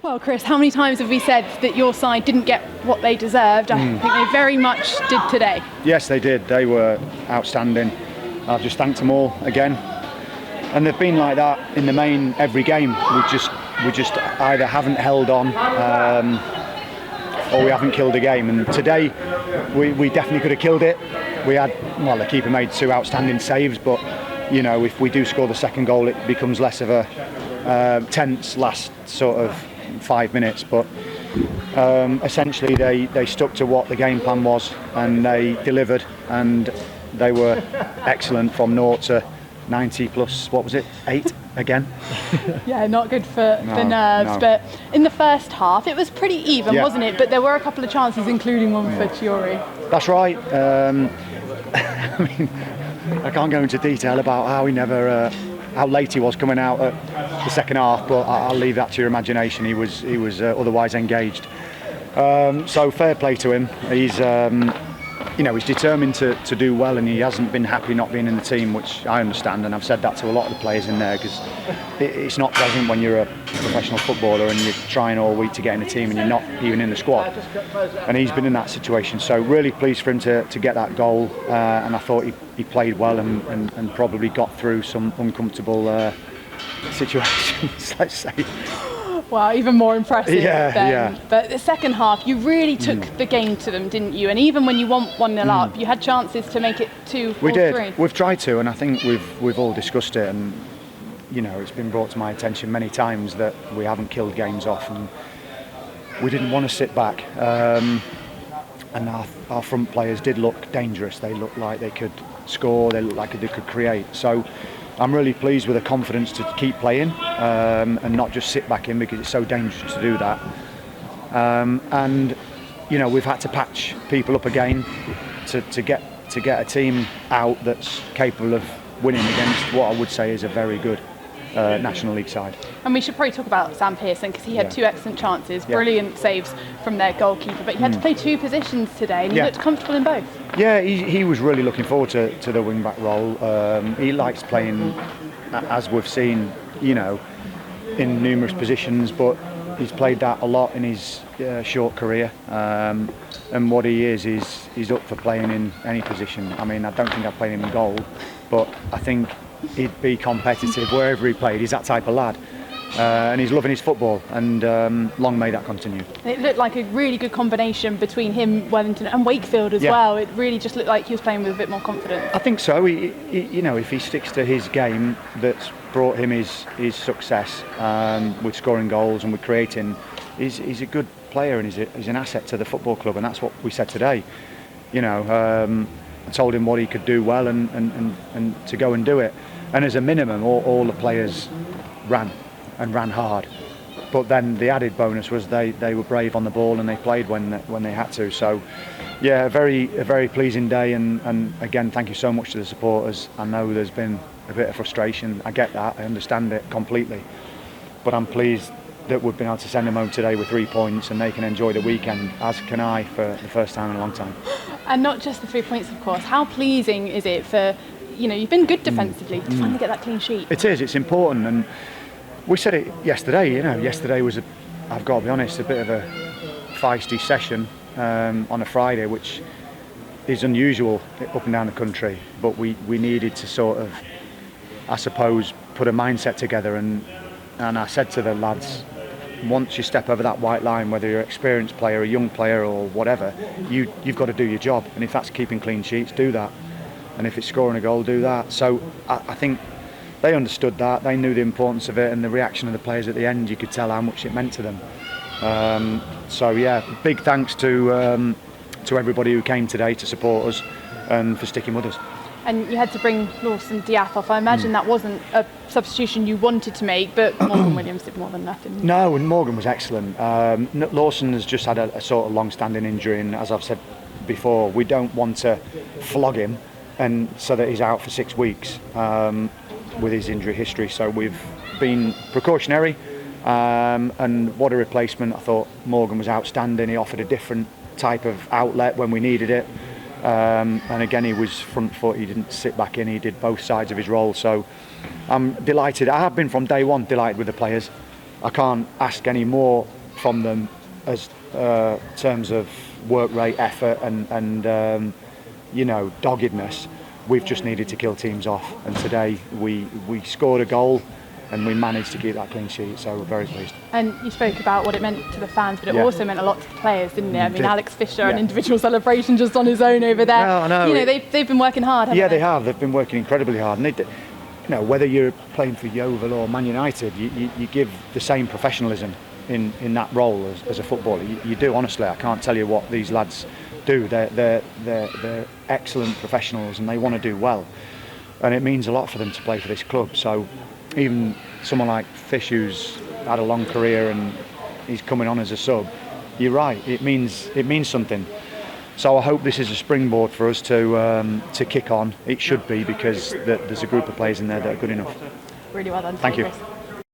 Well, Chris, how many times have we said that your side didn't get what they deserved? I think they very much did today. Yes, they did. They were outstanding. I've just thanked them all again. And they've been like that in the main every game. We just either haven't held on or we haven't killed a game. And today we definitely could have killed it. We had, well, the keeper made 2 outstanding saves, but you know, if we do score the second goal, it becomes less of a tense last sort of 5 minutes. But essentially they stuck to what the game plan was and they delivered, and they were excellent from 0 to 90 plus, what was it, 8 again? Yeah, not good for the nerves. No. But in the first half, it was pretty even, wasn't it? But there were a couple of chances, including one for Chiori. That's right. I mean, I can't go into detail about how late he was coming out at the second half, but I'll leave that to your imagination. He was otherwise engaged. So fair play to him. He's he's determined to do well, and he hasn't been happy not being in the team, which I understand, and I've said that to a lot of the players in there, because it's not pleasant when you're a professional footballer and you're trying all week to get in the team and you're not even in the squad. And he's been in that situation, so really pleased for him to get that goal, and I thought he played well and probably got through some uncomfortable situations, let's say. Wow, even more impressive. Yeah. But the second half, you really took the game to them, didn't you? And even when you want 1-0 up, you had chances to make it 2 or 3. We did. We've tried to, and I think we've all discussed it. And you know, it's been brought to my attention many times that we haven't killed games off, and we didn't want to sit back. And our front players did look dangerous. They looked like they could score. They looked like they could create. So I'm really pleased with the confidence to keep playing and not just sit back in, because it's so dangerous to do that. And you know, we've had to patch people up again to get a team out that's capable of winning against what I would say is a very good National League side. And we should probably talk about Sam Pearson, because he had 2 excellent chances, brilliant saves from their goalkeeper, but he had to play 2 positions today, and he looked comfortable in both. Yeah, he was really looking forward to the wing-back role. He likes playing, as we've seen, you know, in numerous positions, but he's played that a lot in his short career. And what he is he's up for playing in any position. I mean, I don't think I've played him in goal, but I think he'd be competitive wherever he played. He's that type of lad. And he's loving his football, and long may that continue. It looked like a really good combination between him, Wellington and Wakefield as well. It really just looked like he was playing with a bit more confidence. I think so. He you know, if he sticks to his game that's brought him his success with scoring goals and with creating, he's a good player, and he's an asset to the football club, and that's what we said today. You know, I told him what he could do well and to go and do it. And as a minimum, all the players ran hard, but then the added bonus was they were brave on the ball and they played when they had to. So yeah, a very pleasing day, and again, thank you so much to the supporters. I know there's been a bit of frustration, I get that, I understand it completely, but I'm pleased that we've been able to send them home today with 3 points, and they can enjoy the weekend, as can I, for the first time in a long time. And not just the 3 points, of course. How pleasing is it for, you know, you've been good defensively, to finally get that clean sheet? It is, it's important, and we said it yesterday, you know, yesterday was, I've got to be honest, a bit of a feisty session on a Friday, which is unusual up and down the country, but we needed to sort of, I suppose, put a mindset together, and I said to the lads, once you step over that white line, whether you're an experienced player, a young player or whatever, you've got to do your job, and if that's keeping clean sheets, do that, and if it's scoring a goal, do that. So I think they understood that, they knew the importance of it, and the reaction of the players at the end, you could tell how much it meant to them. So yeah, big thanks to everybody who came today to support us and for sticking with us. And you had to bring Lawson Diath off. I imagine that wasn't a substitution you wanted to make, but Morgan Williams did more than nothing. No, and Morgan was excellent. Lawson has just had a sort of long-standing injury, and as I've said before, we don't want to flog him and so that he's out for 6 weeks with his injury history. So we've been precautionary, and what a replacement. I thought Morgan was outstanding. He offered a different type of outlet when we needed it. And again, he was front foot, he didn't sit back in, he did both sides of his role. So I'm delighted. I have been from day one delighted with the players. I can't ask any more from them as terms of work rate, effort, and doggedness. We've just needed to kill teams off, and today we scored a goal and we managed to keep that clean sheet, so we're very pleased. And you spoke about what it meant to the fans, but it also meant a lot to the players, didn't it? I mean, Alex Fisher, an individual celebration just on his own over there. No, I know. They've been working hard, haven't they? Yeah, they have. They've been working incredibly hard. And whether you're playing for Yeovil or Man United, you give the same professionalism in that role as a footballer. You do, honestly. I can't tell you what these lads do. They're excellent professionals and they want to do well. And it means a lot for them to play for this club. So even someone like Fish, who's had a long career and he's coming on as a sub, you're right, it means something. So I hope this is a springboard for us to kick on. It should be, because there's a group of players in there that are good enough. Really well done. Thank you. Chris.